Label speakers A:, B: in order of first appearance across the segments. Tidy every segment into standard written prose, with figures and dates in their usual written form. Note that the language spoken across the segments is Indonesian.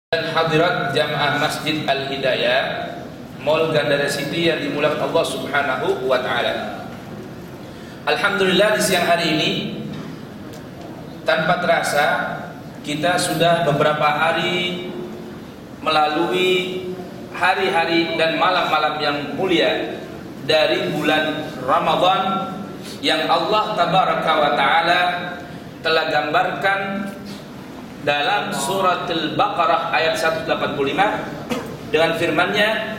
A: Dan hadirat jamaah Masjid Al-Hidayah Mall Gandaria City yang dimulakan Allah Subhanahu wa Ta'ala. Alhamdulillah, di siang hari ini tanpa terasa kita sudah beberapa hari melalui hari-hari dan malam-malam yang mulia dari bulan Ramadan yang Allah Tabaraka wa Ta'ala telah gambarkan dalam surat Al-Baqarah ayat 185 dengan firman-Nya,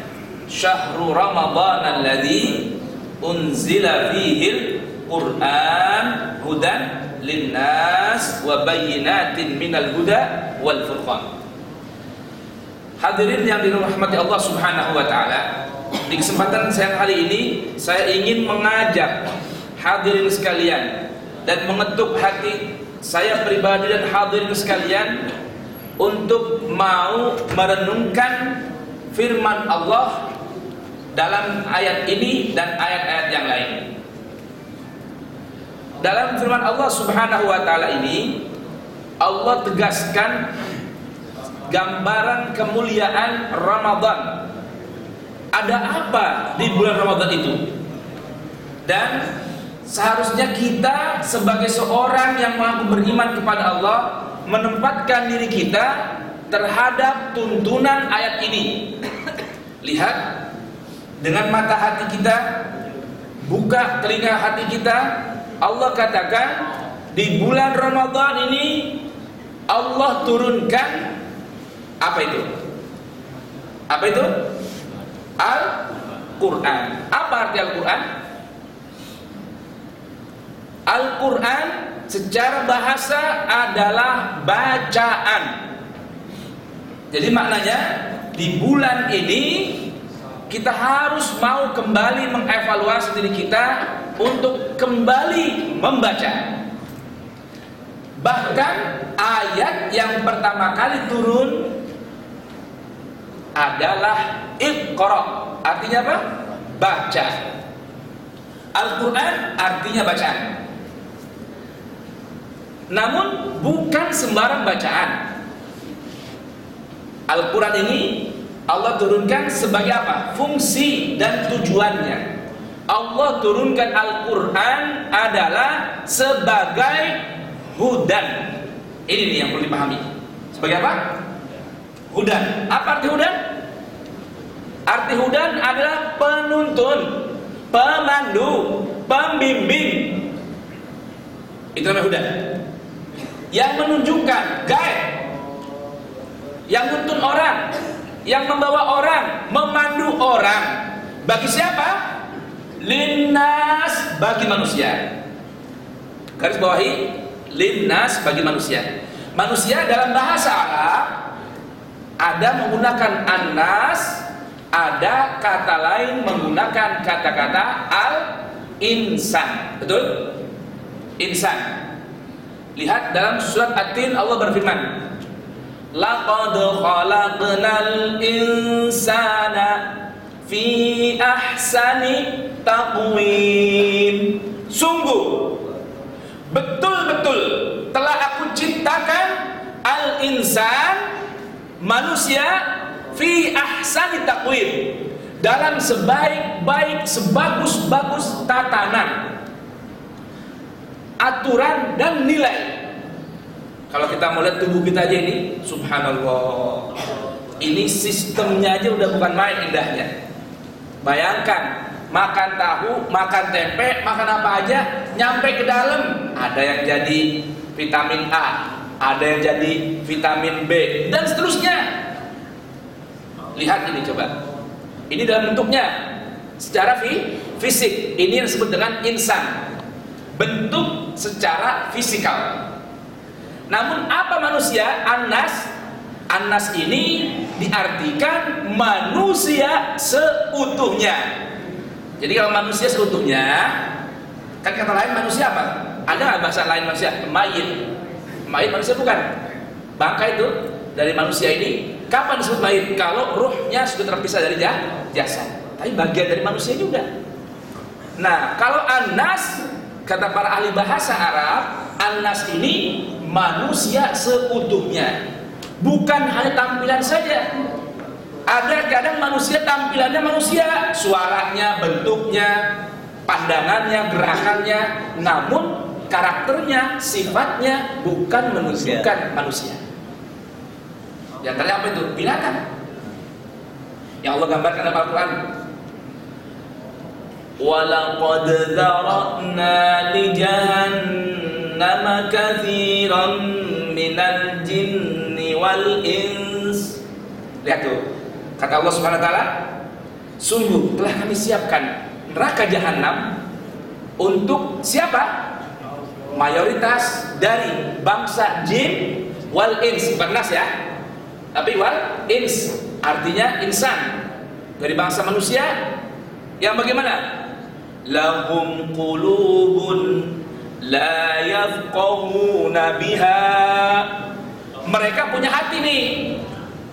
A: "Syahrul Ramadan alladzi unzila fihil Qur'an hudan linnas wa bayyinatin minal huda wal furqan." Hadirin yang dirahmati Allah Subhanahu wa Ta'ala, di kesempatan siang hari ini saya ingin mengajak hadirin sekalian dan mengetuk hati saya pribadi dan hadirin sekalian untuk mau merenungkan firman Allah dalam ayat ini dan ayat-ayat yang lain. Dalam firman Allah Subhanahu wa Ta'ala ini, Allah tegaskan gambaran kemuliaan Ramadan. Ada apa di bulan Ramadan itu? Dan seharusnya kita sebagai seorang yang mampu beriman kepada Allah menempatkan diri kita terhadap tuntunan ayat ini. Lihat dengan mata hati kita, buka telinga hati kita. Allah katakan di bulan Ramadan ini Allah turunkan apa itu? Apa itu? Al-Quran. Apa arti Al-Quran? Al-Quran secara bahasa adalah bacaan. Jadi maknanya di bulan ini kita harus mau kembali mengevaluasi diri kita untuk kembali membaca. Bahkan ayat yang pertama kali turun adalah Iqra. Artinya apa? Baca. Al-Quran artinya bacaan. Namun bukan sembarang bacaan. Al-Quran ini Allah turunkan sebagai apa? Fungsi dan tujuannya. Allah turunkan Al-Quran adalah sebagai hudan. Ini nih yang perlu dipahami. Sebagai apa? Hudan. Apa arti hudan? Arti hudan adalah penuntun, pemandu, pembimbing. Itu namanya hudan. Yang menunjukkan, guide, yang menuntun orang, yang membawa orang, memandu orang. Bagi siapa? Linnas, bagi manusia. Garis bawahi, linnas, bagi manusia. Manusia dalam bahasa Arab ada menggunakan annas, ada kata lain menggunakan kata-kata al-insan. Betul? Insan. Lihat dalam surat At-Tin, Allah berfirman, "Laqad khalaqnal insana fi ahsani taqwim." Sungguh betul-betul telah aku ciptakan al-insan, manusia, fi ahsani taqwim, dalam sebaik-baik, sebagus-bagus tatanan, aturan dan nilai. Kalau kita mau lihat tubuh kita aja ini, subhanallah, ini sistemnya aja udah bukan main indahnya. Bayangkan, makan tahu, makan tempe, makan apa aja, nyampe ke dalam ada yang jadi vitamin A, ada yang jadi vitamin B, dan seterusnya. Lihat ini coba. Ini dalam bentuknya secara fisik. Ini yang disebut dengan insan. Bentuk secara fisikal. Namun apa manusia? Annas. Annas ini diartikan manusia seutuhnya. Jadi kalau manusia seutuhnya, kan kata lain manusia apa? Ada nggak bahasa lain manusia? Mayit. Mayit manusia bukan? Bangkai itu dari manusia ini. Kapan disebut mayit? Kalau ruhnya sudah terpisah dari jasad. Tapi bagian dari manusia juga. Nah, kalau annas, kata para ahli bahasa Arab, annas ini manusia seutuhnya. Bukan hanya tampilan saja. Ada kadang manusia tampilannya manusia, suaranya, bentuknya, pandangannya, gerakannya, namun karakternya, sifatnya bukan menunjukkan manusia. Di antaranya apa itu? Binatang. Yang Allah gambarkan dalam Al-Quran. وَلَقَدْ ذَرَأْنَا لِجَهَنَّمَ كَثِيرًا مِنَ الْجِنِّ وَالْإِنسِ. Lihat tuh, kata Allah Subhanahu wa taala, sungguh telah kami siapkan neraka jahanam untuk siapa? Mayoritas dari bangsa jin wal ins, bukan nas ya, tapi wal ins, artinya insan, dari bangsa manusia yang bagaimana? Lahum qulubun la yafqahuna biha. Mereka punya hati nih,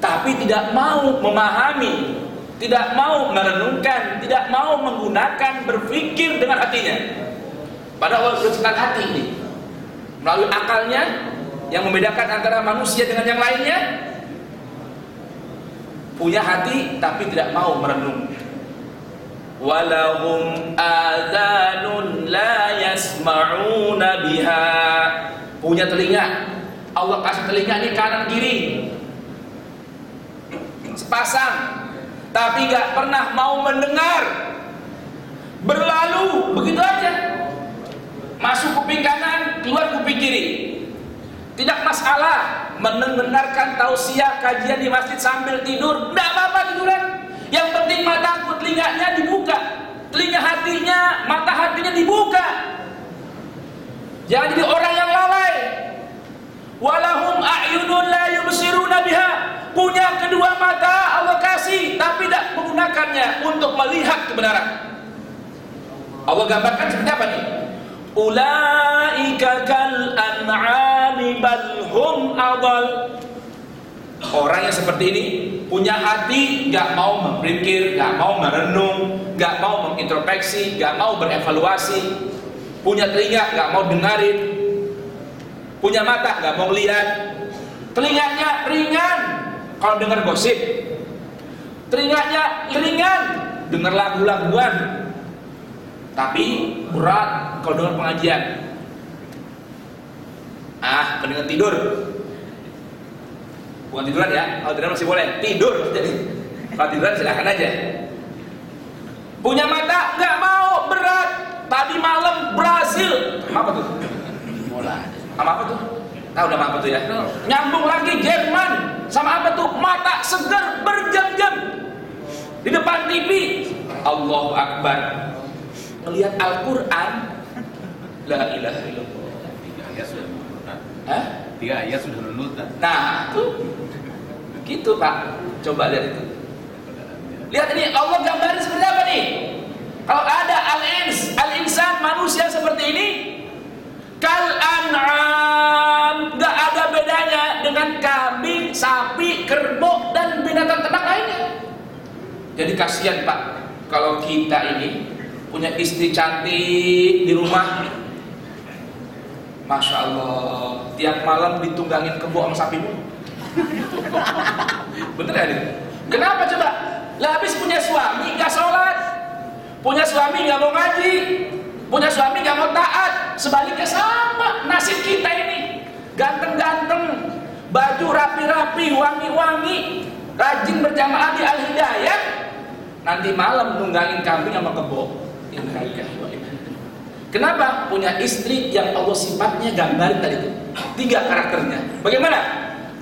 A: tapi tidak mau memahami, tidak mau merenungkan, tidak mau menggunakan, berpikir dengan hatinya. Padahal Allah menciptakan hati ini melalui akalnya yang membedakan antara manusia dengan yang lainnya. Punya hati tapi tidak mau merenung. Walahum adhanun la yasma'una biha. Punya telinga, Allah kasih telinga ini kanan kiri sepasang, tapi gak pernah mau mendengar. Berlalu begitu aja, masuk kuping kanan, keluar kuping kiri. Tidak masalah mendengarkan tausiah kajian di masjid sambil tidur, tidak apa-apa tiduran. Yang penting mata telinganya dibuka, telinga hatinya, mata hatinya dibuka. Jangan jadi orang yang lalai. Walahum a'yunun la yubsiruna biha. Punya kedua mata Allah kasih, tapi tidak menggunakannya untuk melihat kebenaran. Allah gambarkan seperti apa nih? Ulaika kal an'ami bal hum adall. Orang yang seperti ini punya hati, gak mau berpikir, gak mau merenung, gak mau mengintrospeksi, gak mau berevaluasi. Punya telinga, gak mau dengarin. Punya mata, gak mau lihat. Telinganya ringan kalau dengar gosip, telinganya ringan dengar lagu-laguan, tapi berat kalau dengar pengajian. Mendingan tidur. Bukan tiduran ya, kalau tiduran masih boleh, tidur. Jadi kalau tiduran silahkan aja. Punya mata nggak mau, berat. Tadi malam Brasil, apa tuh? Bola. Sama apa tuh? Tahu nama apa tuh ya? Nyambung lagi Jerman, sama apa tuh? Mata segar berjam-jam di depan TV. Allahu Akbar. Melihat Al-Quran, la ilaha illallah.
B: 3 ayat sudah menurut.
A: 3
B: ayat sudah menurut.
A: Nah, tuh. Gitu Pak, coba lihat itu. Lihat ini, Allah gambarin seperti apa nih? Kalau ada al-insan, manusia seperti ini, kal an'am, gak ada bedanya dengan kambing, sapi, kerbau, dan binatang ternak lainnya. Jadi kasihan Pak, kalau kita ini punya istri cantik di rumah, Masya Allah, tiap malam ditunggangin kebo sama sapi mulu. Bener ya nih? Kenapa coba? Lah habis punya suami gak sholat, punya suami gak mau ngaji, punya suami gak mau taat. Sebaliknya sama nasib kita ini. Ganteng-ganteng, baju rapi-rapi, wangi-wangi, rajin berjamaah di Al-Hidayah, nanti malam nunggangin kambing sama kebo. Kenapa? Punya istri yang Allah sifatnya gambarin tadi itu. 3 karakternya. Bagaimana?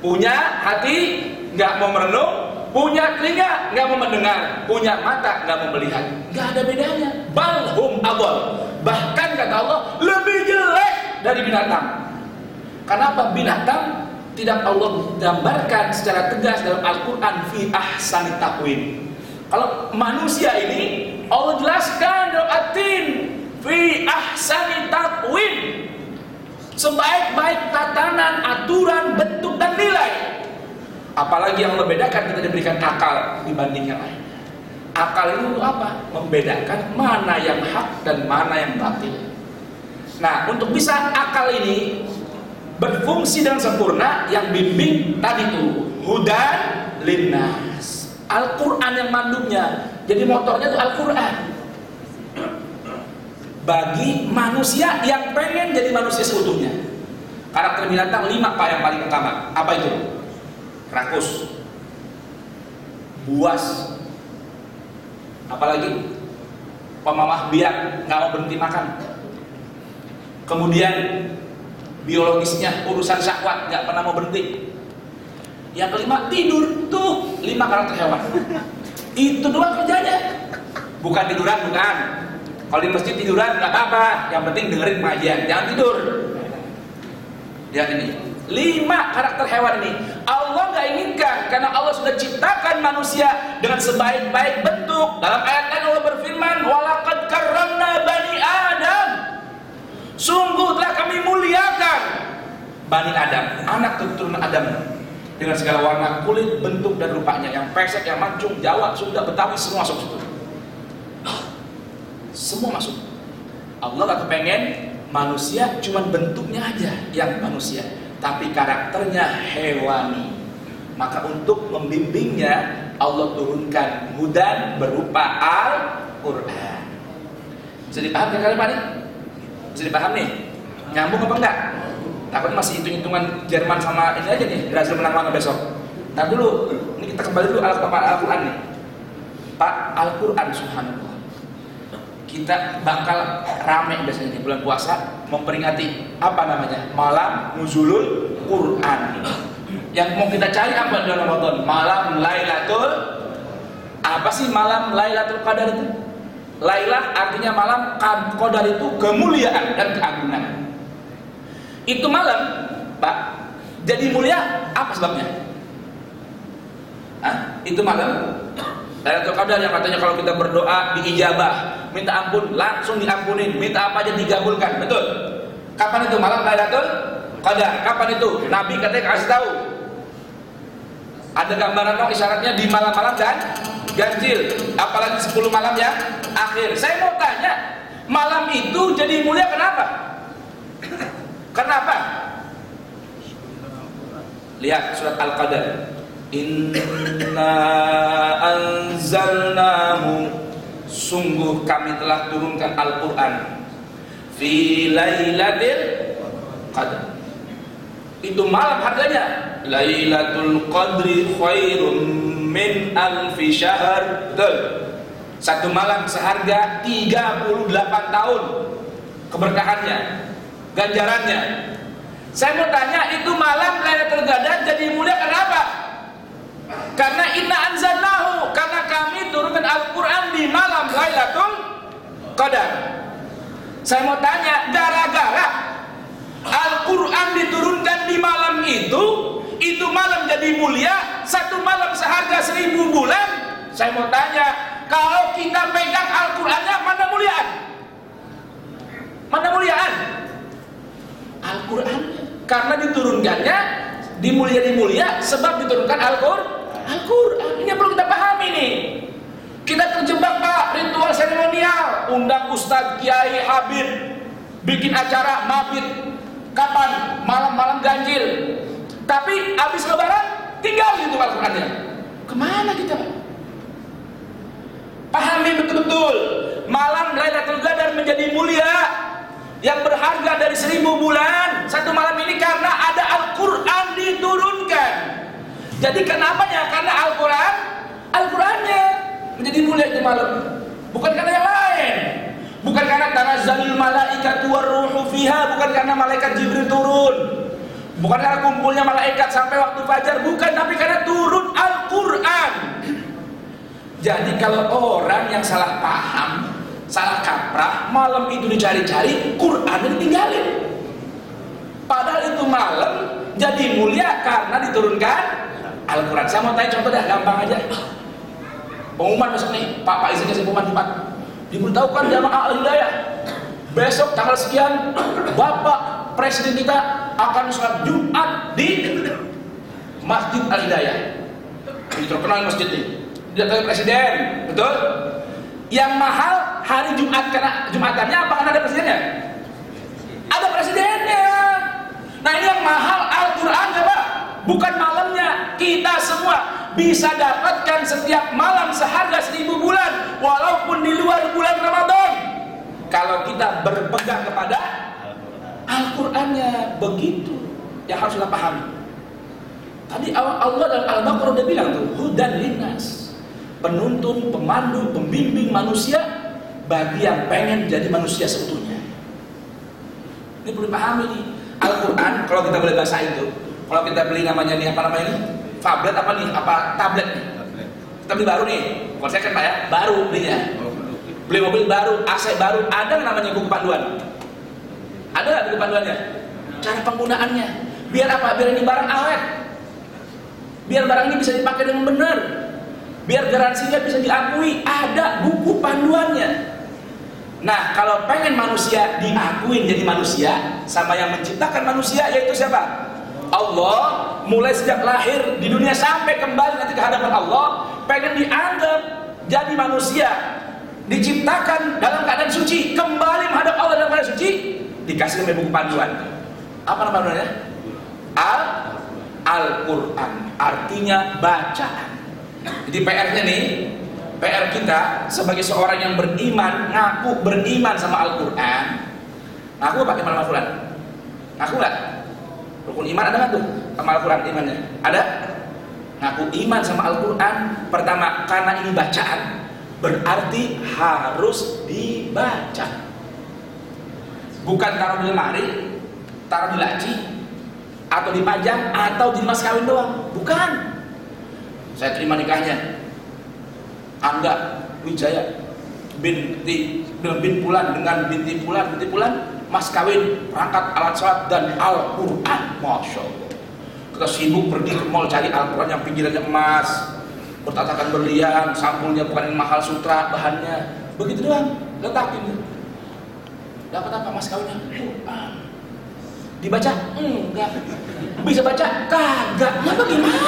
A: Punya hati, nggak mau merenung. Punya telinga, nggak mau mendengar. Punya mata, nggak mau melihat. Nggak ada bedanya. Balhum adall. Bahkan kata Allah, lebih jelek dari binatang. Kenapa binatang tidak Allah gambarkan secara tegas dalam Al-Quran fi ahsani taqwim? Kalau manusia ini Allah jelaskan dalam At-Tin fi ahsani taqwim, sebaik-baik tatanan, aturan, bentuk dan nilai. Apalagi yang membedakan, kita diberikan akal dibanding yang lain. Akal ini untuk apa? Membedakan mana yang hak dan mana yang batil. Nah, untuk bisa akal ini berfungsi dengan sempurna, yang bimbing tadi tuh hudan linnas. Al-Quran yang mandubnya, jadi motornya tuh Al-Quran. Bagi manusia yang pengen jadi manusia seutuhnya. Karakter binatang 5 Pak yang paling utama. Apa itu? Rakus, buas, apalagi pemamah biak, nggak mau berhenti makan. Kemudian biologisnya urusan syahwat, nggak pernah mau berhenti. Yang kelima tidur, tuh 5 karakter hewan. Itu doang kerjanya. Bukan tiduran, bukan. Kalau di masjid tiduran nggak apa-apa, yang penting dengerin pengajian, jangan tidur. Lihat ini, 5 karakter hewan ini Allah nggak inginkan, karena Allah sudah ciptakan manusia dengan sebaik-baik bentuk. Dalam ayat lain Allah berfirman, walaqad karramna bani Adam. Sungguh telah kami muliakan Bani Adam, anak keturunan Adam, dengan segala warna kulit, bentuk dan rupanya, yang pesek, yang mancung, Jawa, Sunda, Betawi, semua masuk situ. Semua masuk. Allah gak kepengen manusia cuman bentuknya aja yang manusia, tapi karakternya hewani. Maka untuk membimbingnya Allah turunkan hudan berupa Al-Quran. Bisa dipahami kalian Pak nih? Bisa dipaham nih? Nyambung apa enggak? Takut masih hitung-hitungan Jerman sama ini aja nih, Brazil menang mana besok. Nah dulu, ini kita kembali dulu Al-Quran nih. Pak, Al-Quran subhanallah, kita bakal rame biasanya di bulan puasa memperingati apa namanya? Malam Nuzulul Quran. Yang mau kita cari apa dalam Ramadan? Malam Lailatul, apa sih malam Lailatul Qadar itu? Lailah artinya malam, Qadar itu kemuliaan dan keagungan. Itu malam, Pak, jadi mulia apa sebabnya? Itu malam Lailatul Qadar yang katanya kalau kita berdoa diijabah, minta ampun langsung diampunin, minta apa aja digabulkan, betul? Kapan itu malam Lailatul Qadar? Kapan itu? Nabi katanya kasih tahu. Ada gambaran dong isyaratnya di malam-malam dan ganjil, apalagi 10 malam yang akhir. Saya mau tanya, malam itu jadi mulia kenapa? Kenapa? Lihat surat Al-Qadar. Inna anzalnahu, sungguh kami telah turunkan Al-Quran fi lailatul qadar. Itu malam harganya Lailatul Qadri khairum min alfi syahr. Betul. Satu malam seharga 38 tahun keberkahannya, ganjarannya. Saya mau tanya, itu malam Lailatul Qadar jadi mulia kenapa? Karena inna anzalnahu, karena kami turunkan Al-Quran di malam Lailatul Qadar. Saya mau tanya, gara-gara Al-Quran diturunkan di malam itu malam jadi mulia, satu malam seharga 1000 bulan. Saya mau tanya, kalau kita pegang Al-Qurannya, mana muliaan? Mana muliaan? Al-Quran, karena diturunkannya dimulia sebab diturunkan Al-Quran. Ini yang perlu kita pahami nih. Kita terjebak Pak, ritual seremonial, undang Ustadz, Kiai, Habib, bikin acara mabit. Kapan? Malam-malam ganjil. Tapi habis lebaran tinggal itu Al-Qurannya. Kemana kita Pak? Pahami betul-betul, malam Lailatul Qadar menjadi mulia, yang berharga dari 1000 bulan. Satu malam ini karena ada Al-Quran diturunkan. Jadi kenapanya? Karena Al-Qurannya menjadi mulia itu malam. Bukan karena yang lain. Bukan karena tanazzalul malaikatu warruhu fiha, bukan karena malaikat Jibril turun, bukan karena kumpulnya malaikat sampai waktu fajar, bukan, tapi karena turun Al-Quran. Jadi kalau orang yang salah paham, salah kaprah, malam itu dicari-cari, Quran ditinggalin. Padahal itu malam jadi mulia karena diturunkan Al-Quran. Saya mau tanya contoh dah, gampang aja. Pengumuman besok nih, Pak izinnya saya pengumuman Pak. Diberitahukan jamaah Al-Hidayah, besok tanggal sekian Bapak Presiden kita akan sholat Jumat di Masjid Al-Hidayah. Ini terkenal masjid ini, didatangi Presiden, betul? Yang mahal hari Jumat karena Jumatannya apa? Karena ada presidennya? Ada presidennya. Nah ini yang mahal Al-Quran ya Pak, bukan malamnya. Kita semua bisa dapatkan setiap malam seharga 1000 bulan, walaupun di luar bulan Ramadan, kalau kita berpegang kepada Al-Qurannya. Begitu yang harus kita pahami. Tadi Allah dalam Al-Baqarah udah bilang tuh, hudan linnas, penuntun, pemandu, pembimbing manusia bagi yang pengen jadi manusia seutuhnya. Ini perlu dipahami nih. Al-Quran kalau kita boleh bahasain tuh, kalau kita beli namanya nih, apa namanya nih, tablet apa nih, apa tablet nih, kita beli baru nih, kalau saya kan Pak ya, baru belinya, beli mobil baru, AC baru, ada namanya buku panduan? Ada nggak buku panduannya? Cara penggunaannya, biar apa? Biar ini barang awet, biar barang ini bisa dipakai dengan benar, biar garansinya bisa diakui, ada buku panduannya. Nah, kalau pengen manusia diakuin jadi manusia sama yang menciptakan manusia, yaitu siapa? Allah. Mulai sejak lahir di dunia sampai kembali nanti ke hadapan Allah, pengen dianggap jadi manusia, diciptakan dalam keadaan suci, kembali menghadap Allah dalam keadaan suci, dikasih buku panduan. Apa nama panduannya? Al-Quran, artinya bacaan. Jadi PR-nya nih, PR kita sebagai seorang yang beriman, ngaku beriman sama Al-Quran. Ngaku pakai iman Al-Quran? Ngaku nggak? Rukun iman ada nggak tuh sama Al-Quran imannya? Ada? Ngaku iman sama Al-Quran. Pertama, karena ini bacaan, berarti harus dibaca. Bukan taruh di lemari, taruh di laci, atau dipajang, atau di mas kawin doang. Bukan. Saya terima nikahnya Angga Wijaya bin Pulan dengan binti Pulan, mas kawin, perangkat, alat sholat dan Al-Quran. Masya Allah. Kita sibuk pergi ke mall cari Al-Quran yang pinggirannya emas, bertatakan berlian, sampulnya bukan yang mahal sutra bahannya. Begitu doang, letakin. Dapat apa mas kawinnya? Quran. Dibaca? Enggak. Bisa baca? Kagak. Ya bagaimana?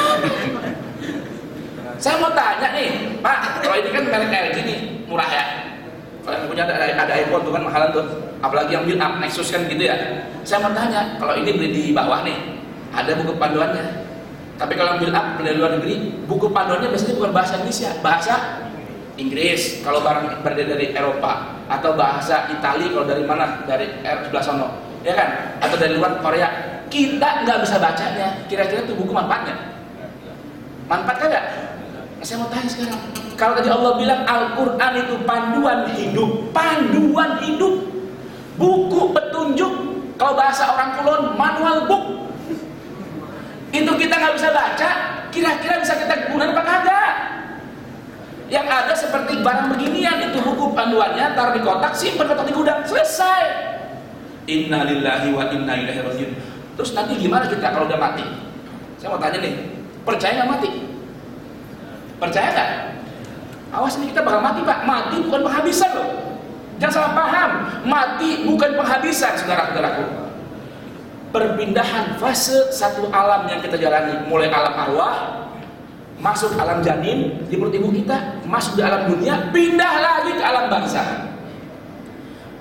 A: Saya mau tanya nih, Pak, kalau ini kan merek LG nih, murah ya. Kalau yang punya ada iPhone tuh kan mahalan tuh, apalagi yang build up Nexus kan gitu ya. Saya mau tanya, kalau ini beli di bawah nih, ada buku panduannya. Tapi kalau yang build up beli di luar negeri, buku panduannya biasanya bukan bahasa Indonesia, bahasa Inggris kalau barang dari Eropa, atau bahasa Itali kalau dari mana, dari sebelah sono, ya kan? Atau dari luar Korea. Kita nggak bisa bacanya. Kira-kira itu buku manfaatnya? Manfaat kagak? Saya mau tanya sekarang, kalau tadi Allah bilang Al-Quran itu panduan hidup, buku petunjuk, kalau bahasa orang Kulon manual book, itu kita nggak bisa baca, kira-kira bisa kita gunakan apa kagak? Yang ada seperti barang beginian, itu buku panduannya, taruh di kotak, simpan kotak di gudang, selesai. Inna lillahi wa inna ilaihi rajiun. Terus nanti gimana kita kalau udah mati? Saya mau tanya nih, percaya nggak mati? Percaya nggak? Awas nih, kita bakal mati Pak. Mati bukan penghabisan loh. Jangan salah paham. Mati bukan penghabisan, saudara-saudaraku. Perpindahan fase satu alam yang kita jalani, mulai alam arwah, masuk alam janin di perut ibu kita, masuk di alam dunia, pindah lagi ke alam barzakh.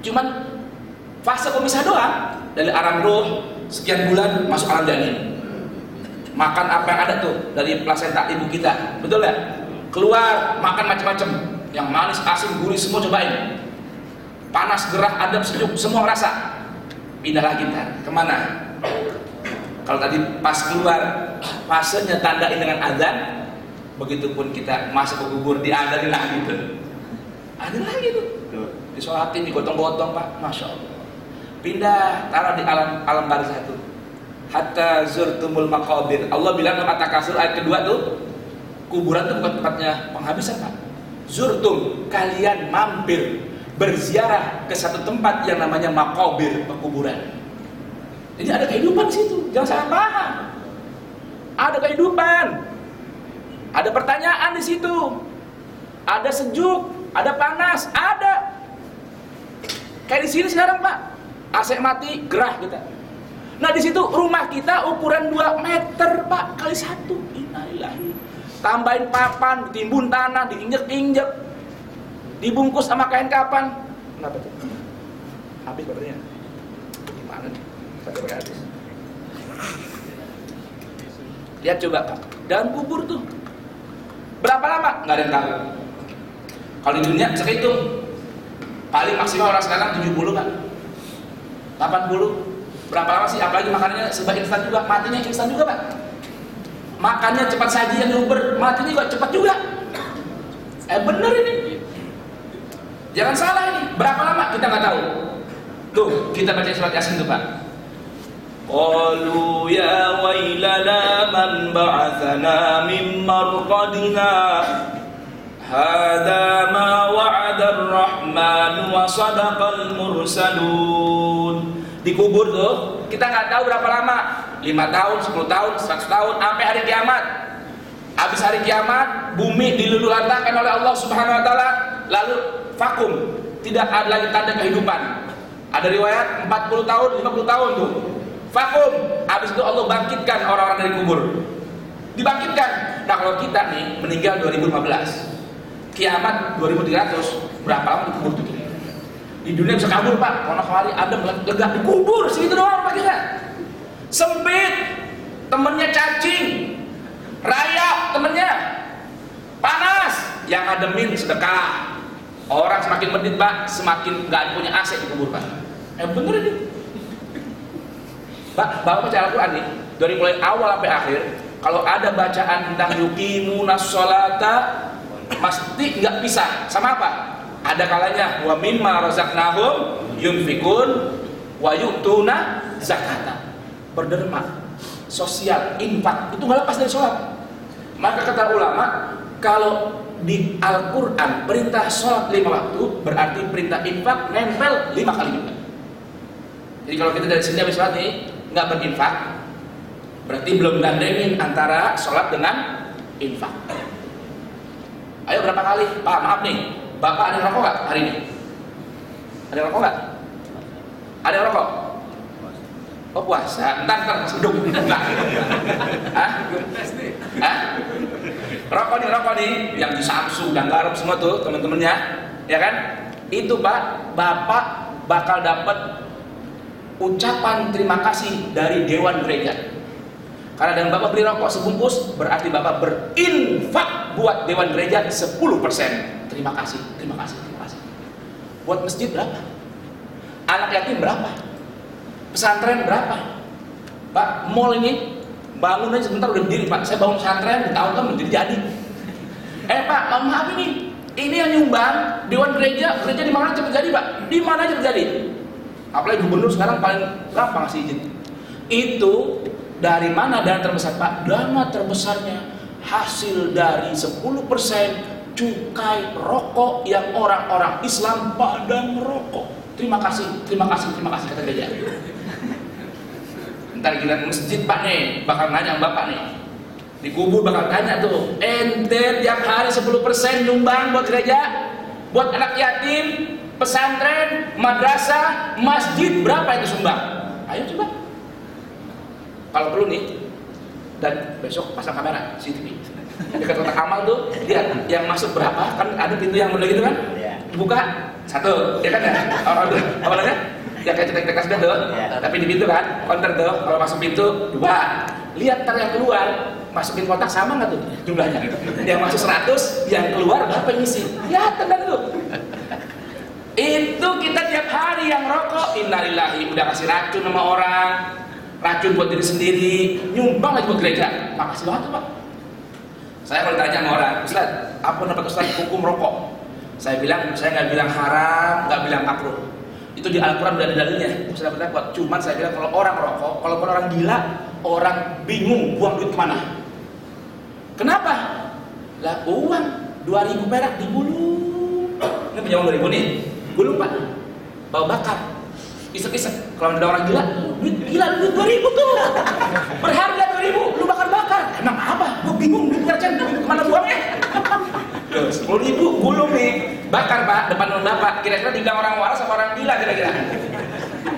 A: Cuman fase pemisah doang. Dari alam roh sekian bulan masuk alam janin. Makan apa yang ada tuh dari plasenta ibu kita, betul ya? Keluar makan macam-macam, yang manis, asin, gurih semua cobain. Panas, gerah, adem, sejuk, semua rasa. Pindah lagi ntar kemana? Kalau tadi pas keluar fasenya tandain dengan azan, begitupun kita masuk ke kubur diadain lagi tuh. Ada lagi tuh. Disolatin, digotong-gotong Pak, masya Allah. Pindah, taruh di alam barzakh itu. Hatta zurtumul maqabir. Allah bilang dalam At-Takasur ayat kedua tuh, kuburan itu bukan tempatnya penghabisan Pak. Zurtum, kalian mampir, berziarah ke satu tempat yang namanya maqabir, pekuburan. Jadi ada kehidupan di situ, jangan salah paham. Ada kehidupan, ada pertanyaan di situ, ada sejuk, ada panas, ada. Kayak di sini sekarang Pak, AC mati, gerah kita. Nah di situ rumah kita ukuran 2 meter Pak, kali 1. Innalillahi. Tambahin papan, ditimbun tanah, diinjek-injek, dibungkus sama kain kapan. Kenapa tuh? Habis baterainya. Gimana nih? Sampai habis. Lihat coba Pak, dalam kubur tuh berapa lama? Nggak ada yang tahu. Kalau di dunia bisa hitung, paling maksimal orang sekarang 70 Pak, 80. Berapa lama sih? Apalagi makanannya serba instan juga, matinya instan juga Pak. Makannya cepat saji yang Uber, matinya juga cepat juga. Bener ini. Jangan salah ini. Berapa lama kita nggak tahu. Tuh kita baca surat Yasin tuh Pak. Qalu ya wailana man ba'athana min marqadina hadza ma wa'ada ar-rahman wa sadaqal mursalun. Dikubur tuh kita nggak tahu berapa lama, 5 tahun, 10 tahun, 100 tahun, sampai hari kiamat. Habis hari kiamat, bumi diluluhlantakkan oleh Allah Subhanahu wa taala, lalu vakum, tidak ada lagi tanda kehidupan. Ada riwayat 40 tahun, 50 tahun tuh. Vakum. Habis itu Allah bangkitkan orang-orang dari kubur. Dibangkitkan. Nah, kalau kita nih meninggal 2015. Kiamat 2300, berapa lama dikubur tuh? Di dunia bisa kabur Pak, karena hari ada lega dikubur segitu doang Pak kita. Sempit, temennya cacing, rayap temennya, panas, yang ademin sedekah. Orang semakin medit Pak, semakin nggak punya AC dikubur Pak. Bener ini. Pak, bapak baca Al-Quran nih, dari mulai awal sampai akhir, kalau ada bacaan tentang yuqimunas sholata, pasti nggak bisa sama apa? Ada kalanya wa mimma razaqnahum yunfikun wa yu'tuna zakata. Berderma, sosial, infak, itu nggak lepas dari sholat. Maka kata ulama, kalau di Al-Quran perintah sholat 5 waktu, berarti perintah infak nempel 5 kali juga. Jadi kalau kita dari sini habis sholat nih nggak berinfak, berarti belum gandengin antara sholat dengan infak. Ayo berapa kali? Pak maaf nih, Bapak ada yang rokok nggak hari ini? Ada yang rokok nggak? Ada yang rokok? Oh puasa, ntar sedung. Hah? Rokok nih, yang di Samsung dan Garut semua tuh teman-temannya, ya kan? Itu Pak, Bapak bakal dapat ucapan terima kasih dari Dewan Gereja. Karena dengan Bapak beli rokok sebungkus, berarti Bapak berinfak buat Dewan Gereja 10%. Terima kasih. Buat masjid berapa? Anak yatim berapa? Pesantren berapa? Pak, mall ini bangun aja sebentar udah berdiri Pak. Saya bangun pesantren, tahun-tahun berdiri jadi. Pak, maaf ini yang nyumbang Dewan Gereja di mana cepat jadi Pak? Di mana aja terjadi? Apalagi gubernur sekarang paling gampang ngasih izin. Itu dari mana dana terbesar Pak? Dana terbesarnya hasil dari 10% cukai rokok yang orang-orang Islam pada merokok. Terima kasih kata gereja. Ntar kita masjid Pak nih, bakal nanya Bapak nih. Di kubur bakal tanya tuh, ente tiap hari 10% nyumbang buat gereja, buat anak yatim, pesantren, madrasah, masjid, berapa itu sumbang? Ayo coba. Kalau perlu nih, dan besok pasang kamera CCTV. Dekat kotak amal tuh, lihat yang masuk berapa, kan ada pintu yang udah gitu kan? Buka, 1, ya kan ya? Apa namanya? Ya kayak cetek-cetek sudah tuh, tapi di pintu kan, counter tuh, kalau masuk pintu, 2. Lihat ntar yang keluar, masukin kotak sama nggak tuh jumlahnya? Yang masuk 100, yang keluar berapa yang isi? Ya, tenang tuh. Itu kita tiap hari yang rokok, innalillahi, udah kasih racun sama orang, racun buat diri sendiri, nyumbang lagi buat gereja. Makasih banget Pak. Saya kalau ditanya sama orang, Ustaz, apa pendapat Ustaz hukum rokok? Saya nggak bilang haram, nggak bilang makruh. Itu di Al-Quran udah ada dalilnya. Saya dapat. Cuman saya bilang kalau orang rokok, kalau orang gila, orang bingung buang duit kemana? Kenapa? Lah uang 2.000 perak digulung. Ini punya uang 2.000 nih. Gulung Pak, bawa bakar, isek-isek. Kalau ada orang gila, duit 2.000 tuh, berharga 2.000, lu bakar-bakar. Emang apa? Gue bingung, duit kerjaan, kemana buangnya? 10.000 gulung nih, bakar Pak, depan rumah Bapak. Kira-kira dibilang orang waras sama orang gila kira-kira.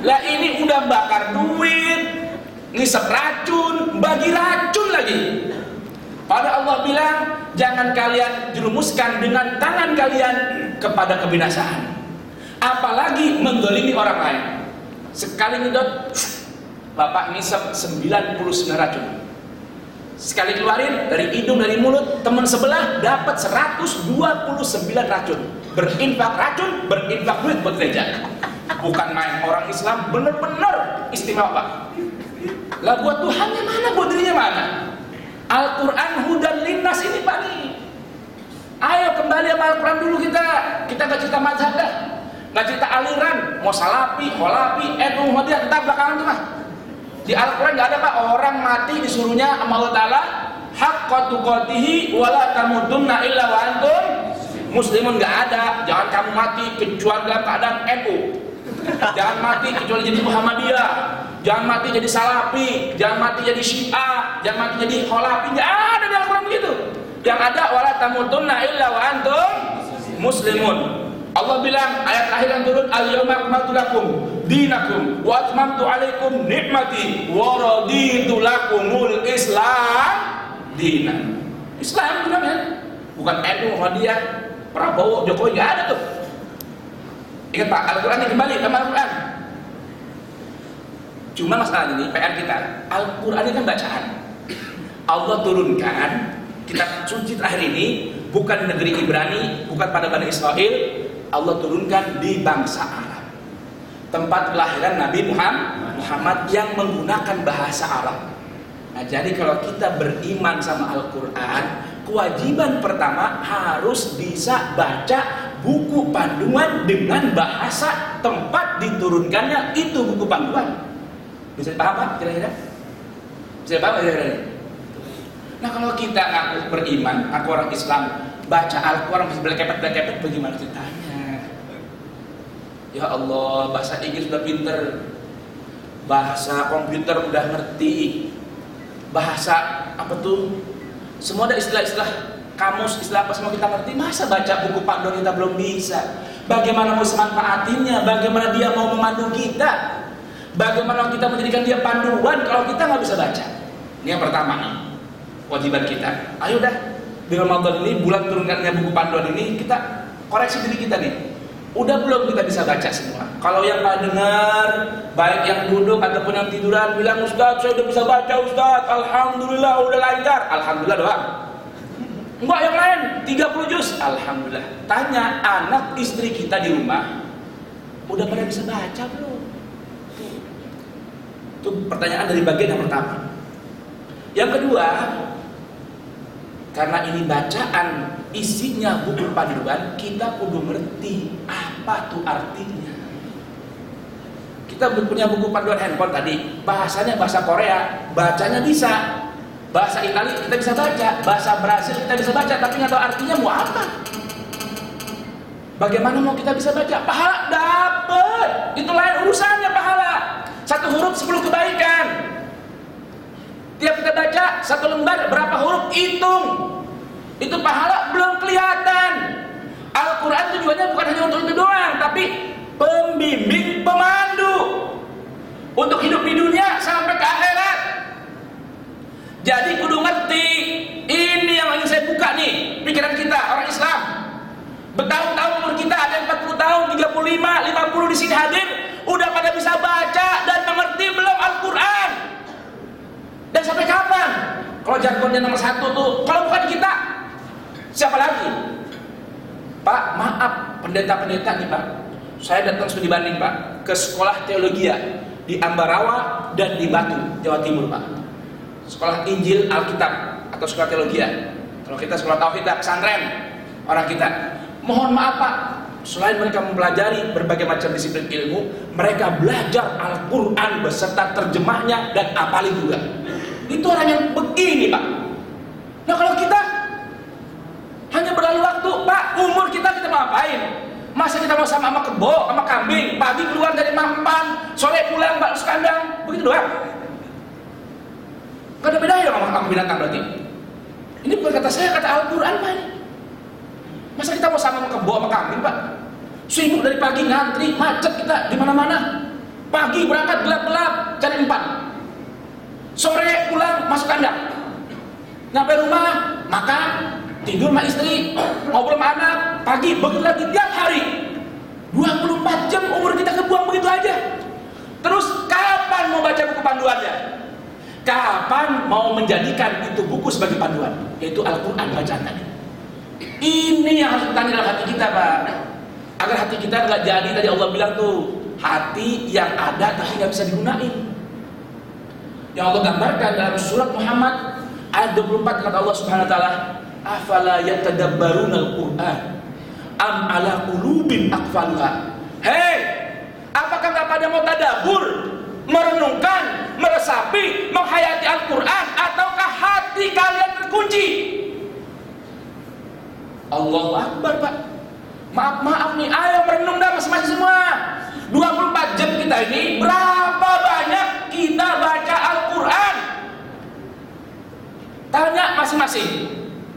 A: Lah ini udah bakar duit, ngisep racun, bagi racun lagi. Pada Allah bilang, jangan kalian jerumuskan dengan tangan kalian kepada kebinasaan. Apalagi menggolimi orang lain. Sekali ngedot, Bapak ngisep 99 racun. Sekali keluarin dari hidung, dari mulut, teman sebelah dapat 129 racun. Berinfak racun, berinfak duit buat gereja. Bukan main, orang Islam bener-bener istimewa Pak. Lah buat Tuhannya mana, buat dirinya mana? Al-Quran hudan linnas ini Pak nih. Ayo kembali sama Al-Quran dulu kita gak cerita mazhab dah, gak cerita aliran, mau salafi, holafi, NU, Muhammadiyah, kita belakangan tuh mah. Di Al-Quran gak ada Pak, orang mati disuruhnya sama Allah Ta'ala haqqa tuqatihi wala tamutunna illa wa antum muslimun. Gak ada, jangan kamu mati kecuali dalam keadaan NU, jangan mati kecuali jadi Muhammadiyah, jangan mati jadi salafi, jangan mati jadi Syiah, jangan mati jadi holafi. Gak ada di Al-Quran begitu. Yang ada wala tamutunna illa wa antum muslimun. Allah bilang ayat terakhir yang turun, al-yawma akmaltu lakum dinakum wa atmamtu alaikum nikmati wa raditu lakumul Islam dinan. Islam itu namanya, bukan NU, Muhammadiyah, Prabowo, Jokowi, enggak ada tuh. Ingat Pak, Al-Qur'an ini kembali sama Al-Qur'an. Cuma masalah ini PR kita, Al-Qur'an ini kan bacaan. Allah turunkan kitab suci terakhir ini bukan di negeri Ibrani, bukan pada Bani Israel. Allah turunkan di bangsa Arab, tempat kelahiran Nabi Muhammad yang menggunakan bahasa Arab. Nah jadi kalau kita beriman sama Al-Quran, kewajiban pertama harus bisa baca buku panduan dengan bahasa tempat diturunkannya itu buku panduan. Bisa dipaham Pak kira-kira? Bisa dipaham kira-kira? Nah kalau kita ngaku beriman, ngaku orang Islam, baca Al-Quran masih belekepet-belekepet, bagaimana ceritanya? Ya Allah, bahasa Inggris udah pinter, bahasa komputer udah ngerti, bahasa apa tuh, semua ada istilah-istilah kamus, istilah apa semua kita ngerti. Masa baca buku panduan kita belum bisa? Bagaimana mau semanfaatinnya? Bagaimana dia mau memandu kita? Bagaimana kita menjadikan dia panduan kalau kita nggak bisa baca? Ini yang pertama nih, kewajiban kita. Ayo dah, di Ramadan ini, bulan turunkannya buku panduan ini, kita koreksi diri kita nih. Udah belum kita bisa baca semua? Kalau yang pada dengar, baik yang duduk ataupun yang tiduran, bilang Ustaz, saya udah bisa baca Ustaz, Alhamdulillah udah lancar. Alhamdulillah doang. Enggak yang lain, 30 juz, Alhamdulillah. Tanya anak istri kita di rumah, udah pada bisa baca belum? Itu pertanyaan dari bagian yang pertama. Yang kedua, karena ini bacaan, isinya buku panduan, kita kudu ngerti apa tuh artinya. Kita punya buku panduan handphone tadi, bahasanya bahasa Korea, bacanya bisa. Bahasa Italia kita bisa baca, bahasa Brasil kita bisa baca, tapi nggak tahu artinya mau apa. Bagaimana mau kita bisa baca? Pahala dapat, itu lain urusannya pahala. Satu huruf 10 kebaikan. Tiap kita baca satu lembar berapa huruf, hitung. Itu pahala belum kelihatan. Al-Quran tujuannya bukan hanya untuk itu doang, tapi pembimbing, pemandu untuk hidup di dunia sampai ke akhirat. Jadi kudu ngerti. Ini yang ingin saya buka nih, pikiran kita orang Islam. Bertahun-tahun umur kita, ada yang 40 tahun, 35, 50 di sini hadir, udah pada bisa baca dan mengerti belum Al-Quran? Dan sampai kapan? Kalau jargonnya nomor 1 tuh, kalau bukan kita, siapa lagi? Pak, maaf, pendeta-pendeta nih Pak, saya datang studi banding Pak, ke sekolah teologi di Ambarawa dan di Batu, Jawa Timur Pak. Sekolah Injil Alkitab atau sekolah teologi. Kalau kita sekolah tauhid, pesantren orang kita. Mohon maaf Pak, selain mereka mempelajari berbagai macam disiplin ilmu, mereka belajar Al-Quran beserta terjemahnya dan apalin juga. Itu orang yang begini Pak. Nah kalau kita hanya berlalu waktu, Pak, umur kita mau ngapain? Masa kita mau sama kebo, sama kambing, pagi keluar dari mampan, sore pulang bakso kandang, begitu doang? Gak ada bedanya dong sama binatang berarti. Ini bukan kata saya, kata Al-Quran Pak ini. Masa kita mau sama kebo, sama kambing Pak? Sibuk dari pagi ngantri, macet kita di mana-mana. Pagi berangkat gelap-gelap cari empat. Sore pulang masuk kandang. Nyampe rumah makan, tidur sama istri, ngobrol sama anak, pagi begitu lagi tiap hari. 24 jam umur kita kebuang begitu aja. Terus kapan mau baca buku panduannya? Kapan mau menjadikan itu buku sebagai panduan? Yaitu Al-Quran bacaan tadi. Ini yang harus ditanya dalam hati kita, Pak. Agar hati kita nggak jadi, tadi Allah bilang tuh, hati yang ada tapi nggak bisa digunain. Yang Allah gambarkan dalam surat Muhammad ayat 24 kata Allah Subhanahu wa taala, "Afala yatadabbarunal Qur'an am ala qulubin aqfalha." Hei, apakah enggak pada mau tadabbur, merenungkan, meresapi, menghayati Al-Qur'an, ataukah hati kalian terkunci? Allahu Akbar, Pak. Maaf nih, ayo merenung dah masing-masing semua. 24 jam kita ini, berapa banyak kita baca Al-Quran? Tanya masing-masing.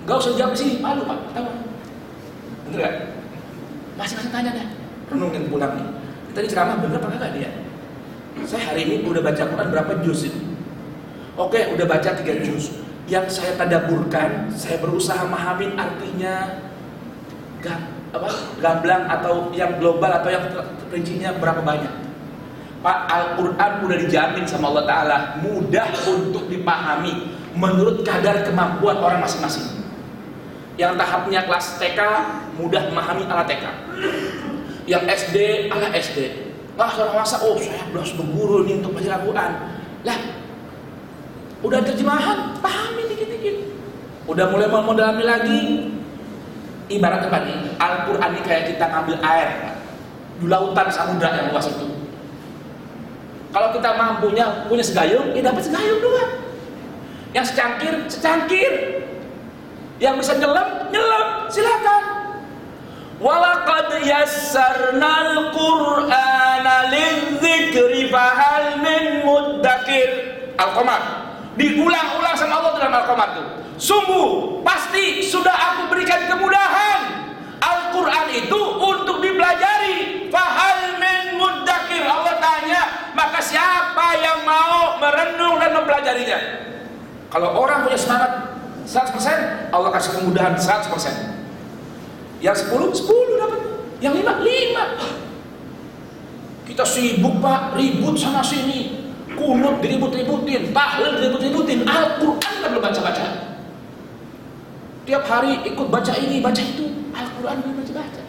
A: Gak usah jawab sini, malu Pak. Tahu? Bener gak? Masing-masing tanya dah. Renungin pulang nih. Tadi ceramah bener apa kagak dia? Saya hari ini udah baca Quran berapa juz ini? Oke, udah baca 3 juz. Yang saya tadaburkan, saya berusaha memahami artinya, gamblang atau yang global atau yang rincinya berapa banyak. Pak, Al-Quran udah dijamin sama Allah Ta'ala mudah untuk dipahami menurut kadar kemampuan orang masing-masing. Yang tahapnya kelas TK mudah memahami ala TK, yang SD ala SD. Wah, seorang masa, saya belum berguru nih untuk belajar Al-Quran. Lah, udah terjemahan, pahami dikit-dikit. Udah mulai mendalami lagi. Ibarat apa nih? Al-Quran ini kayak kita ngambil air di lautan samudra yang luas itu. Kalau kita punya segayung, ya dapat segayung doang. Yang secangkir. Yang bisa nyelam, silakan. Walaqad yassarnal Qur'ana lidzikri fahal min muddakir. Al-Qamar. Diulang-ulang sama Allah dalam Al-Qamar itu. Sungguh pasti sudah aku berikan kemudahan Al-Quran itu untuk dipelajari. Fahal min muddakir. Allah tanya, maka siapa yang mau merenung dan mempelajarinya? Kalau orang punya semangat 100%, Allah kasih kemudahan 100%. Yang 10 dapat. Yang 5. Kita sibuk Pak, ribut sana sini, kunut diribut-ributin, tahlil diribut-ributin, Al-Quran kita belum baca-baca. Tiap hari ikut baca ini, baca itu, Al-Quran belum baca-baca.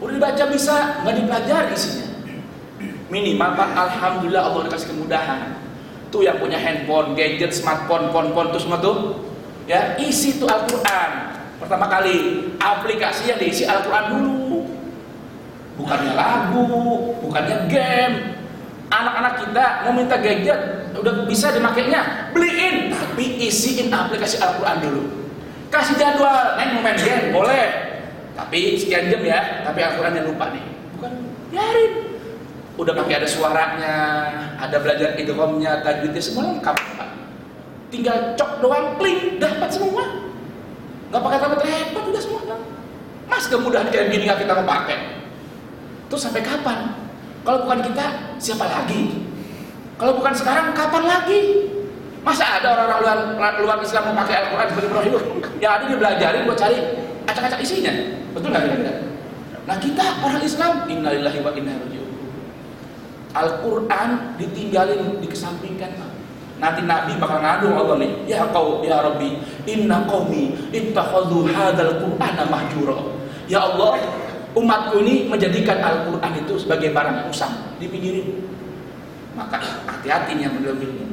A: Udah dibaca bisa, nggak dipelajari isinya. Minimal Pak, alhamdulillah Allah udah kasih kemudahan. Tuh yang punya handphone, gadget, smartphone, phone tuh semua tuh, ya isi tuh Al-Quran. Pertama kali aplikasi yang diisi Al-Quran dulu, bukannya lagu, bukannya game. Anak-anak kita mau minta gadget, udah bisa dimakainya, beliin, tapi isiin aplikasi Al-Quran dulu. Kasih jadwal, mau main game, boleh, tapi sekian jam ya, tapi Al-Quran yang lupa nih. Bukan, biarin. Udah pakai ada suaranya, ada belajar idghamnya, tajwidnya, semua lengkap. Tinggal cok doang, klik, dapat semua. Gak pakai repot, udah semua. Mas kemudahan kayak gini gak kita mau pakai? Terus sampai kapan? Kalau bukan kita, siapa lagi? Kalau bukan sekarang, kapan lagi? Masa ada orang-orang luar Islam mau pakai Al-Quran sebagai produk hidup? Yang ada dia belajarin buat cari acak-acak isinya. Betul nggak kira-kira? Nah kita orang Islam, innalillahi wa inna ilaihi raji'un. Al-Quran ditinggalin, dikesampingkan. Nanti Nabi bakal ngadu Allah nih, ya Rabbi, inna qaumi ittakhadhu hadzal Qur'ana mahjura. Ya Allah, umatku ini menjadikan Al-Quran itu sebagai barang usang, dipinggirin. Maka hati-hati yang model begini.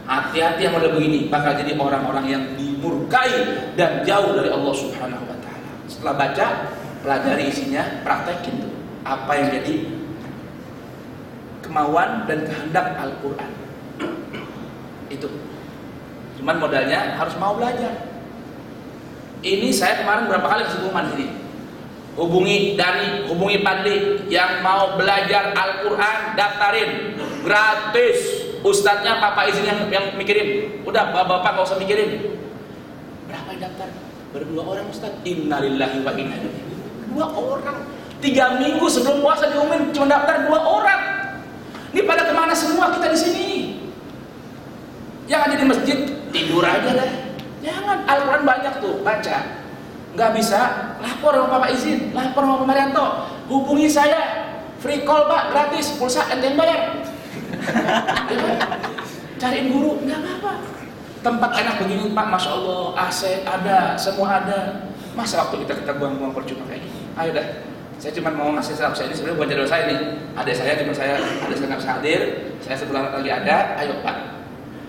A: Hati-hati yang model begini bakal jadi orang-orang yang dimurkai dan jauh dari Allah Subhanahu wa taala. Setelah baca, pelajari isinya, praktekin tuh apa yang jadi kemauan dan kehendak Al-Quran. Itu. Cuman modalnya harus mau belajar. Ini saya kemarin berapa kali kasih pengumuman sini. Hubungi Dani, hubungi Padli yang mau belajar Al-Quran, daftarin gratis. Ustadznya papa izin yang mikirin. Udah bapak gak usah mikirin. Berapa yang daftar? Berdua orang Ustadz. Innalillahi wa inna ilaihi raji'un. 2 orang. 3 minggu sebelum puasa diumumin cuma daftar 2 orang. Ini pada kemana semua kita di sini? Jangan jadi masjid tidur aja deh. Jangan, Al-Quran banyak tuh baca. Nggak bisa, lapor sama Bapak izin, lapor sama Pak Marianto, hubungi saya, free call Pak, gratis, pulsa ente bayar. Cariin guru, nggak apa-apa. Tempat enak begini Pak, Masya Allah, AC ada, semua ada. Masa waktu kita buang-buang percuma kayak gini? Ayo dah, saya cuma mau ngasih tahu saya ini sebenarnya bukan jadwal saya nih. Ada saya nggak bisa hadir, saya sebelah lagi ada. Ayo Pak,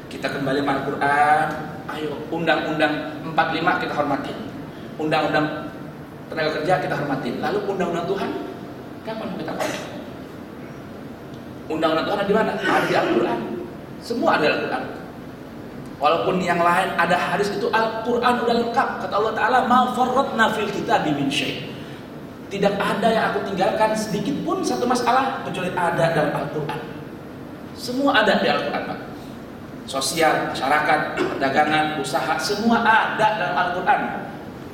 A: kita kembali sama Al-Quran. Ayo, Undang-Undang 45 kita hormatin, Undang-Undang Tenaga Kerja kita hormatin. Lalu Undang-Undang Tuhan, kapan mau kita pakai? Undang-Undang Tuhan ada di mana? Ada di Al-Quran. Semua ada di Al-Quran. Walaupun yang lain ada hadis, itu Al-Quran udah lengkap. Kata Allah Ta'ala, ma farratna fil kitabi min syai'. Tidak ada yang aku tinggalkan sedikit pun satu masalah kecuali ada dalam Al-Quran. Semua ada di Al-Quran, Pak. Sosial, masyarakat, perdagangan, usaha, semua ada dalam Al-Quran.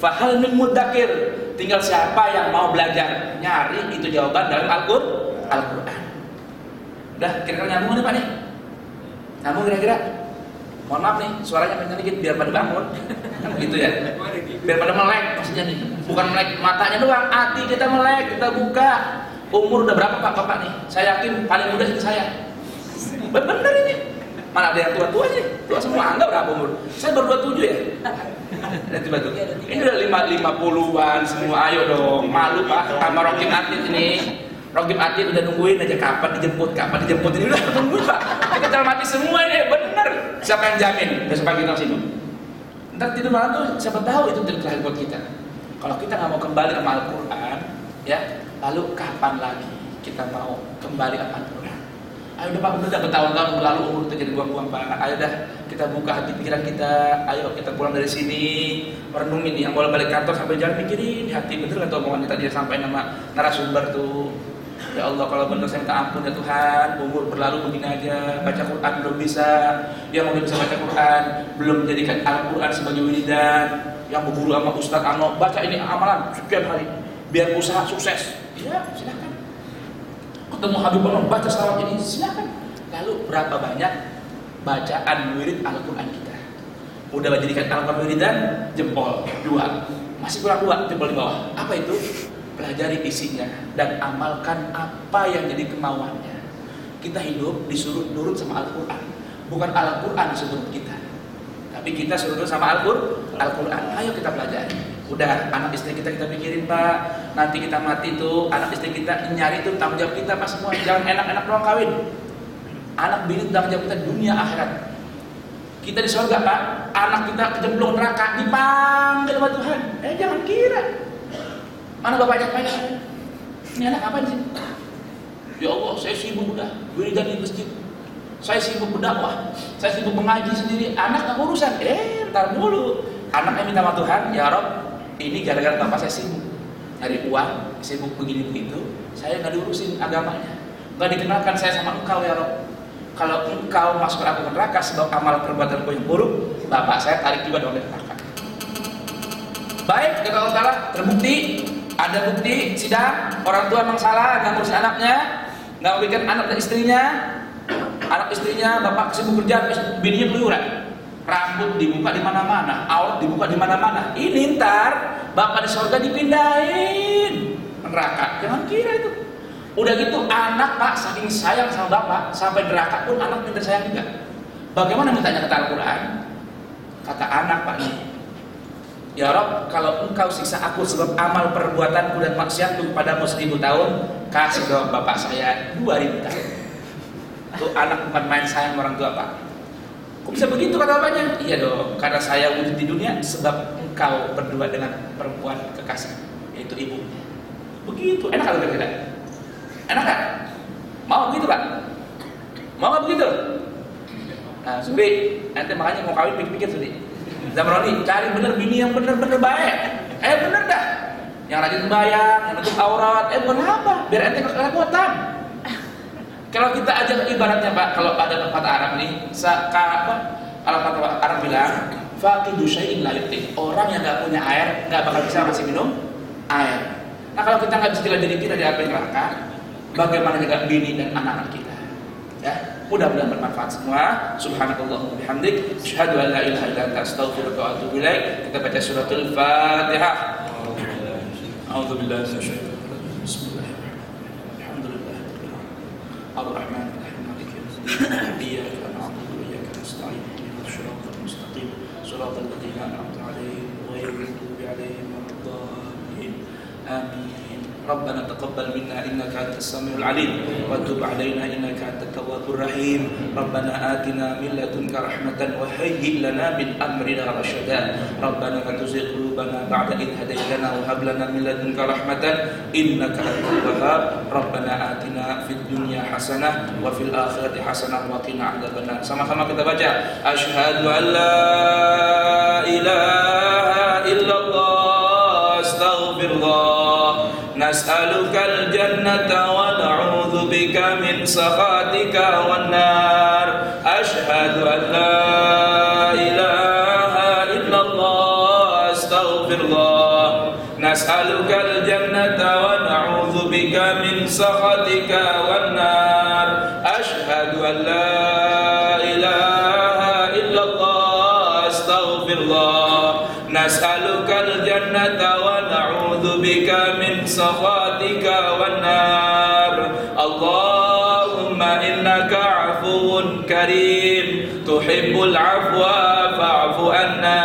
A: Fahal min mudzakir, tinggal siapa yang mau belajar nyari itu jawaban dalam Al-Quran. Udah kira-kira nyambung nih Pak nih? Nyambung kira-kira? Mohon maaf nih, suaranya kencang dikit biar pada bangun. Kan begitu ya? Biar pada melek maksudnya nih. Bukan melek matanya doang, hati kita melek, kita buka. Umur udah berapa Pak Bapak nih? Saya yakin paling muda itu saya. Bener ini. Mana ada yang tua-tua sih? Tua semua, Anda berapa umur? Saya baru 27 ya? Nanti batu. Ini udah 50-an semua, ayo dong. Malu Pak sama Rokim Atlet ini. Rokim Atlet udah nungguin aja kapan dijemput ini udah nungguin Pak. Kita cermati semua ini, bener. Siapa yang jamin besok pagi kita sini? Ntar tidur malam tuh siapa tahu itu terakhir buat kita. Kalau kita nggak mau kembali sama Al-Quran, ya, lalu kapan lagi kita mau kembali sama Al-Quran? Ayo udah Pak, udah bertahun-tahun berlalu umur kita jadi buang-buang Pak. Ayo dah kita buka hati pikiran kita. Ayo kita pulang dari sini merenungin nih, yang boleh balik kantor sampai jalan pikirin di hati bener atau omongan tadi sampai nama narasumber tuh. Ya Allah, kalau benar saya minta ampun ya Tuhan, umur berlalu begini aja, baca Quran belum bisa, yang udah bisa baca Quran belum menjadikan Al-Quran sebagai wiridan, yang berguru sama Ustadz Ano, baca ini amalan sekian hari, biar usaha sukses, ya silakan. Ketemu Habib Allah, baca salawat ini, silakan. Lalu berapa banyak bacaan wirid Al-Quran kita? Udah menjadikan Al-Quran wiridan, jempol 2, masih kurang 2, jempol di bawah. Apa itu? Pelajari isinya dan amalkan apa yang jadi kemauannya. Kita hidup disuruh nurut sama Al-Quran, bukan Al-Quran disuruh kita, tapi kita suruh nurut sama Al-Quran. Ayo kita pelajari. Udah, anak istri kita pikirin Pak. Nanti kita mati tuh, anak istri kita nyari tuh tanggung jawab kita Pak semua. Jangan enak-enak doang kawin. Anak bini tanggung jawab kita dunia akhirat. Kita di surga Pak, anak kita kecemplung neraka dipanggil sama Tuhan. Jangan kira. Mana bapaknya pengen? Ini anak apa sih? Ya Allah, saya sibuk udah wiridan di masjid, saya sibuk berdakwah, saya sibuk mengaji sendiri. Anak nggak urusan. Ntar dulu. Anaknya minta sama Tuhan, ya Rob, ini gara-gara bapak saya sibuk nyari uang, sibuk begini begitu, saya nggak diurusin agamanya, nggak dikenalkan saya sama engkau ya Rob. Kalau engkau masuk aku ke neraka sebab amal perbuatanku yang buruk, bapak saya tarik juga dari neraka. Baik, kata Allah Ta'ala, terbukti. Ada bukti sidang, orang tua memang salah, nggak ngurusin anaknya, nggak memberikan anak dan istrinya, bapak sibuk kerja, bininya keluyuran, rambut dibuka di mana-mana, aurat dibuka di mana-mana. Ini ntar bapak di surga dipindahin neraka, jangan kira itu. Udah gitu anak Pak saking sayang sama bapak sampai neraka pun anak minta sayang juga. Bagaimana mintanya kata Al-Quran? Kata anak Pak nih, ya Rob, kalau engkau siksa aku sebab amal perbuatanku dan maksiatku kepadamu 1000 tahun, kasih dong bapak saya 2000 tahun. Itu anak bukan main sayang orang tua Pak. Kok bisa begitu kata bapaknya? Iya dong, karena saya wujud di dunia sebab engkau berdua dengan perempuan kekasih, yaitu ibunya. Begitu, enak kalau kira-kira? Enak kan? Mau begitu Pak? Mau nggak begitu? Nah, Sudi, nanti makanya mau kawin pikir-pikir Sudi. Zamroni, cari bener bini yang bener-bener baik. Bener dah. Yang rajin bayar, yang nutup aurat. Bukan apa? Biar ente gak kerepotan. Kalau kita aja ibaratnya Pak, kalau ada kata Arab nih, kalau kata Arab bilang, faqidu syai'in la yu'ti. Orang yang gak punya air, gak bakal bisa masih minum air. Nah kalau kita gak bisa jaga diri kita di api neraka, bagaimana jaga bini dan anak-anak kita? Ya. Mudah-mudahan bermanfaat semua. Subhanakallahumma bihamdik, asyhadu an la ilaha illa anta, astaghfiruka wa atubu ilaik. Kita baca suratul Fatihah. A'udzubillahi minasyaitonir rajim. Bismillahirrahmanirrahim. Alhamdulillah. Ar-Rahmanir Rahim. Maliki yaumiddin. إياك نعبد وإياك نستعين اهدنا الصراط المستقيم صراط الذين أنعمت عليهم غير المغضوب عليهم ولا الضالين آمين. ربنا تقبل منا إنك أنت السميع العليم وتب علينا إنك أنت التواب الرحيم. ربنا آتنا من لدنك رحمة وهيئ لنا من أمرنا رشدا. ربنا لا تزغ قلوبنا بعد إذ هديتنا وهب لنا من لدنك رحمة إنك أنت الوهاب. ربنا آتنا في الدنيا حسنة وفي الآخرة حسنة وقنا عذاب النار. Sama-sama kita baca asyhadu an la ilaha illallah astaghfirullah nas'alukal jannata wa na'udzu bika min sakhatika wan nar. Asyhadu an la ilaha illallah astaghfirullah nas'alukal jannata wa na'udzu bika min sakhatika wan nar. Asyhadu an la ilaha illallah astaghfirullah nas'alukal jannata wa na'udzu bika min sakhatika wan nar. Allahumma innaka 'afuwun karim tuhibbul 'afwa fa'fu anna.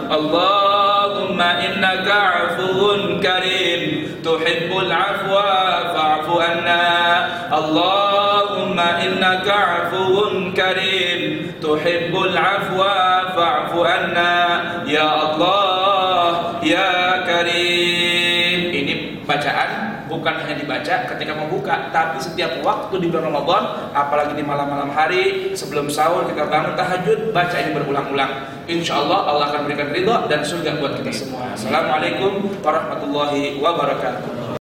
A: Allahumma innaka 'afuwun karim tuhibbul 'afwa fa'fu anna. Allahumma innaka 'afuwun karim tuhibbul 'afwa fa'fu anna. Ya Allah ya Karim. Ini bacaan bukan hanya dibaca ketika membuka, tapi setiap waktu di bulan Ramadan, apalagi di malam-malam hari sebelum sahur kita bangun tahajud, baca ini berulang-ulang. Insyaallah Allah akan berikan ridha dan surga buat kita semua. Assalamualaikum warahmatullahi wabarakatuh.